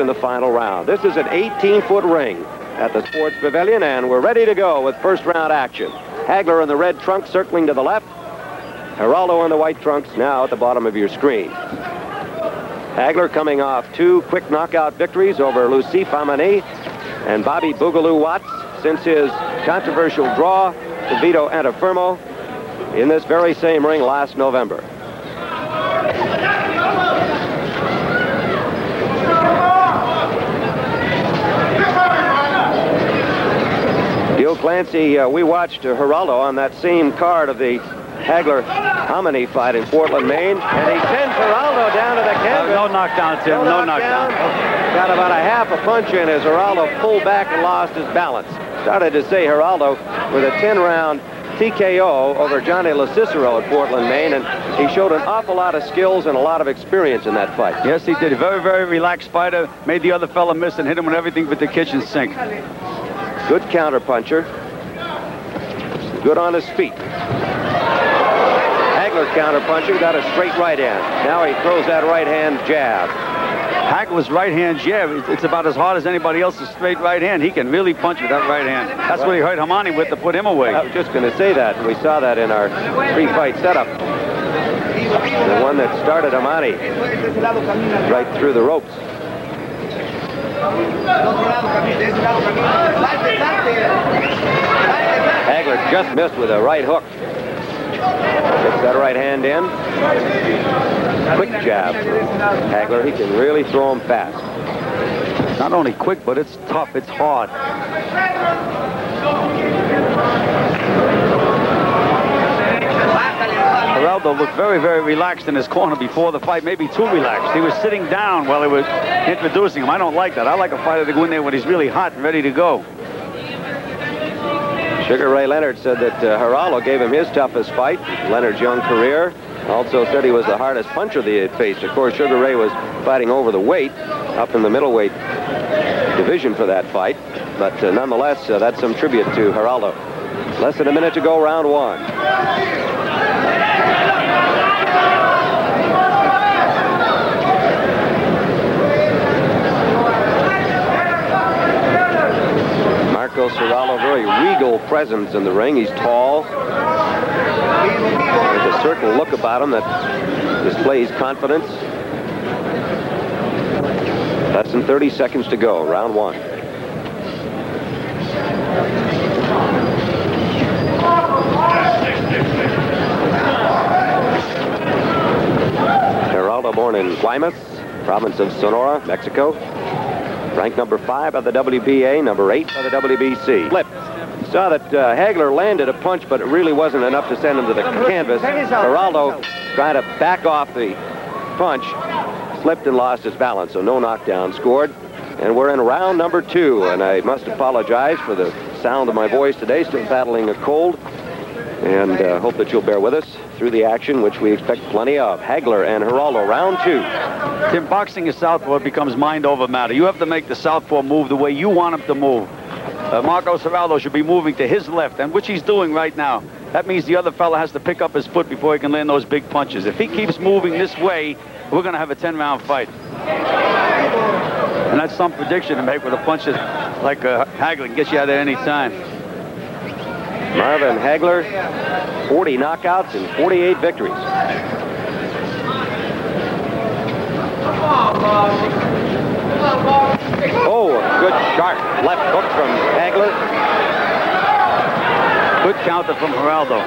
in the final round. This is an 18-foot ring at the Sports Pavilion, and we're ready to go with first-round action. Haglar in the red trunks circling to the left. Geraldo in the white trunks now at the bottom of your screen. Haglar coming off 2 quick knockout victories over Lucy Famani and Bobby Boogaloo Watts since his controversial draw to Vito Antifermo in this very same ring last November. Gil Clancy, we watched Geraldo on that same card of the Haglar-Hominy fight in Portland, Maine, and he sends Geraldo down to the canvas. No knockdown, Tim. No knockdown. Got about a half a punch in as Geraldo pulled back and lost his balance. Started to say Geraldo with a 10-round TKO over Johnny LaCicero at Portland, Maine, and he showed an awful lot of skills and a lot of experience in that fight. Yes, he did. A very, very relaxed fighter. Made the other fella miss and hit him with everything but the kitchen sink. Good counter puncher. Good on his feet. Haglar counter puncher, got a straight right hand. Now he throws that right hand jab. Haglar's right hand jab, it's about as hard as anybody else's straight right hand. He can really punch with that right hand. That's what he hurt Homani with to put him away. I was just going to say that, and we saw that in our pre-fight setup. The one that started Homani right through the ropes. Haglar just missed with a right hook. Gets that right hand in. Quick jab. Haglar, he can really throw him fast. Not only quick, but it's tough. It's hard. Geraldo looked very, very relaxed in his corner before the fight, maybe too relaxed. He was sitting down while they were introducing him. I don't like that. I like a fighter to go in there when he's really hot and ready to go. Sugar Ray Leonard said that Geraldo gave him his toughest fight, Leonard's young career. Also said he was the hardest puncher that he had faced. Of course, Sugar Ray was fighting over the weight, up in the middleweight division for that fight. But nonetheless, that's some tribute to Geraldo. Less than a minute to go, round one. Marcos Geraldo, very regal presence in the ring. He's tall. There's a certain look about him that displays confidence. Less than 30 seconds to go, round one. Geraldo, born in Guaymas, province of Sonora, Mexico. Ranked number 5 by the WBA, number 8 by the WBC. Flip. Saw that Haglar landed a punch, but it really wasn't enough to send him to the canvas. Geraldo trying to back off the punch, slipped and lost his balance, so no knockdown scored. And we're in round number 2, and I must apologize for the sound of my voice today, still battling a cold. And hope that you'll bear with us through the action, which we expect plenty of. Haglar and Geraldo, round 2. Tim, boxing is southpaw, it becomes mind over matter. You have to make the southpaw move the way you want him to move. Marcos Geraldo should be moving to his left, and which he's doing right now. That means the other fella has to pick up his foot before he can land those big punches. If he keeps moving this way, we're going to have a 10-round fight. And that's some prediction to make with a punch like Haglar can get you out there any time. Marvin Haglar, 40 knockouts and 48 victories. Oh, a good sharp left hook from Haglar. Good counter from Geraldo.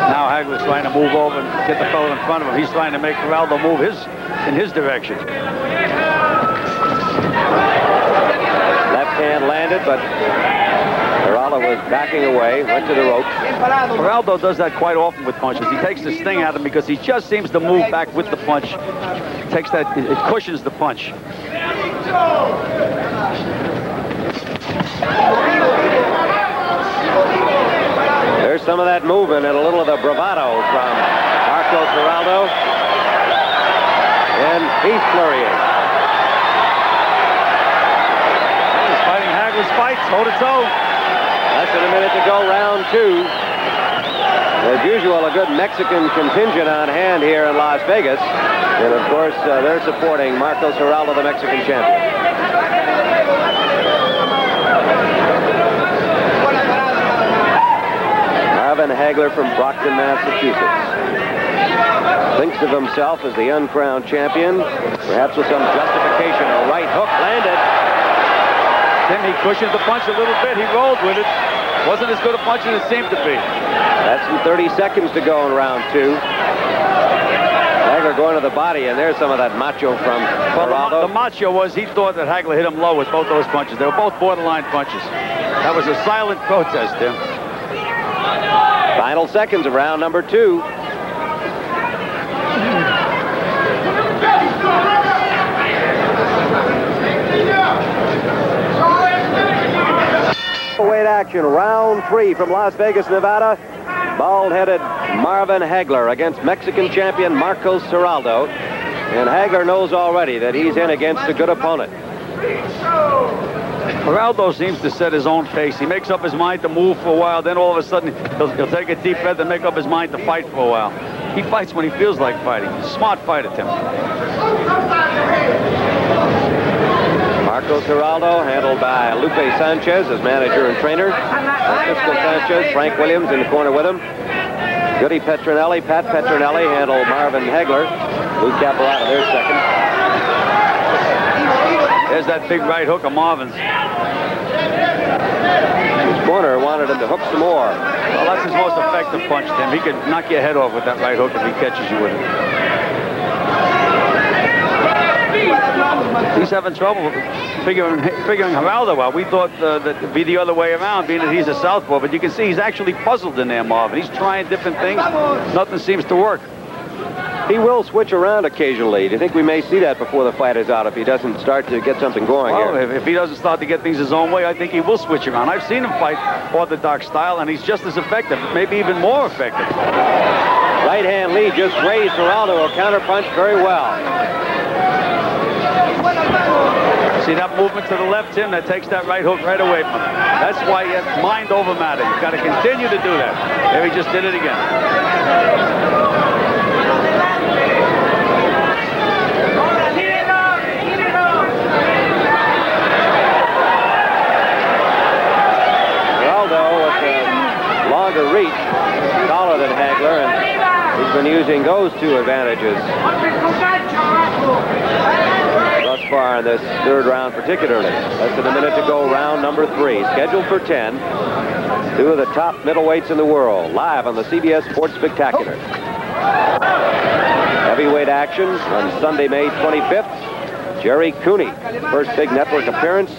Now Haglar's trying to move over and get the fellow in front of him. He's trying to make Geraldo move in his direction. Left hand landed, but Geraldo was backing away, went to the ropes. Geraldo does that quite often with punches. He takes the sting out of him because he just seems to move back with the punch. Takes that, it cushions the punch. There's some of that movement and a little of the bravado from Geraldo. And he's flurrying. He's fighting Haglar's fights, toe-to-toe. Less than a minute to go, round 2. As usual, a good Mexican contingent on hand here in Las Vegas. And, of course, they're supporting Marcos Geraldo, the Mexican champion. Marvin Haglar from Brockton, Massachusetts. Thinks of himself as the uncrowned champion, perhaps with some justification. A right hook landed. Tim, he cushioned the punch a little bit. He rolled with it. Wasn't as good a punch as it seemed to be. That's in 30 seconds to go in round 2. Haglar going to the body, and there's some of that macho from Geraldo. The macho was he thought that Haglar hit him low with both those punches. They were both borderline punches. That was a silent protest, Tim. Final seconds of round number 2. Weight action, round 3 from Las Vegas, Nevada. Bald-headed Marvin Haglar against Mexican champion Marcos Geraldo. And Haglar knows already that he's in against a good opponent. Geraldo seems to set his own pace. He makes up his mind to move for a while, then all of a sudden he'll take a deep breath and make up his mind to fight for a while. He fights when he feels like fighting. Smart fighter, Tim. Marcos Geraldo, handled by Lupe Sanchez as manager and trainer. Francisco Sanchez, Frank Williams in the corner with him. Goody Petronelli, Pat Petronelli handled Marvin Haglar. Lou Caparata, their second. There's that big right hook of Marvin's. His corner wanted him to hook some more. Well, that's his most effective punch, Tim. He can knock your head off with that right hook if he catches you with it. He's having trouble figuring Geraldo out. We thought that it'd be the other way around, being that he's a southpaw, but you can see he's actually puzzled in there, Marvin. He's trying different things. Nothing seems to work. He will switch around occasionally. Do you think we may see that before the fight is out if he doesn't start to get something going here? If he doesn't start to get things his own way, I think he will switch around. I've seen him fight orthodox style, and he's just as effective, maybe even more effective. Right hand lead just raised Geraldo. A counterpunch very well. See that movement to the left, Tim? That takes that right hook right away from him. That's why you have mind over matter. You've got to continue to do that. There he just did it again. Geraldo with a longer reach, taller than Haglar, and he's been using those two advantages thus far in this third round particularly. Less than a minute to go, round number 3. Scheduled for 10. 2 of the top middleweights in the world, live on the CBS Sports Spectacular. Heavyweight action on Sunday, May 25th. Jerry Cooney, first big network appearance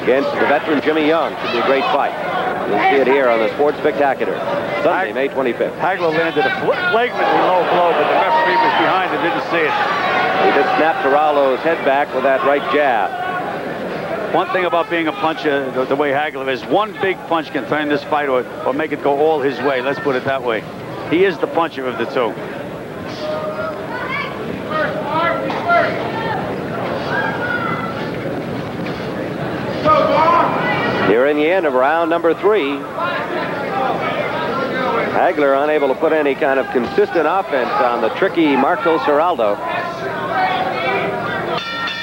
against the veteran Jimmy Young. Should be a great fight. You'll see it here on the Sports Spectacular. Sunday, May 25th. Haglar landed a flagrantly low blow, but the referee was behind and didn't see it. He just snapped Geraldo's head back with that right jab. One thing about being a puncher, the way Haglar is, one big punch can turn this fight or make it go all his way. Let's put it that way. He is the puncher of the two. Here in the end of round number 3. Haglar unable to put any kind of consistent offense on the tricky Marcos Geraldo.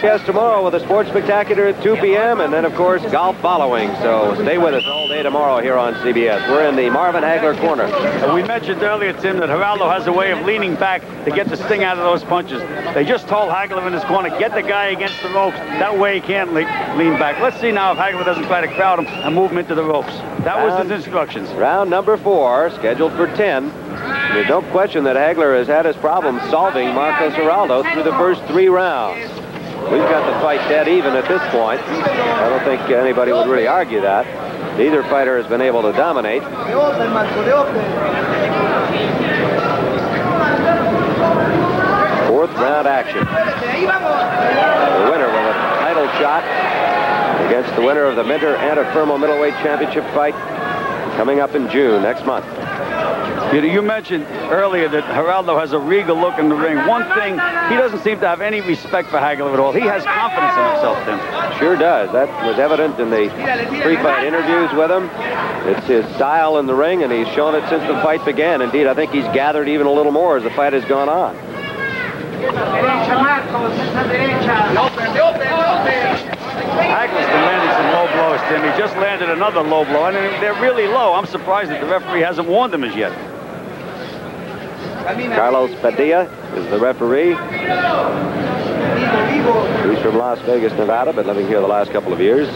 Yes, tomorrow with the Sports Spectacular at 2 p.m. and then, of course, golf following. So stay with us all day tomorrow here on CBS. We're in the Marvin Haglar corner. We mentioned earlier, Tim, that Geraldo has a way of leaning back to get the sting out of those punches. They just told Haglar in his corner, get the guy against the ropes. That way he can't lean back. Let's see now if Haglar doesn't try to crowd him and move him into the ropes. That was his instructions. Round number 4, scheduled for 10. There's no question that Haglar has had his problems solving Marcos Geraldo through the first 3 rounds. We've got the fight dead even at this point. I don't think anybody would really argue that. Neither fighter has been able to dominate. Fourth round action. The winner with a title shot against the winner of the Minter Antifermo middleweight championship fight coming up in June next month. You mentioned earlier that Geraldo has a regal look in the ring. One thing, he doesn't seem to have any respect for Haglar at all. He has confidence in himself, Tim. Sure does. That was evident in the pre-fight interviews with him. It's his style in the ring, and he's shown it since the fight began. Indeed, I think he's gathered even a little more as the fight has gone on. Haglar's been landing some low blows, Tim. He just landed another low blow, and they're really low. I'm surprised that the referee hasn't warned him as yet. Carlos Padilla is the referee. He's from Las Vegas, Nevada, but living here the last couple of years.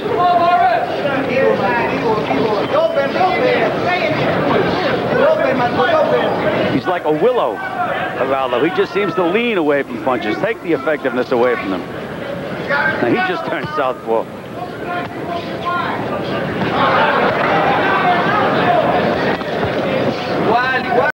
He's like a willow, Geraldo. He just seems to lean away from punches, take the effectiveness away from them. Now he just turned southpaw.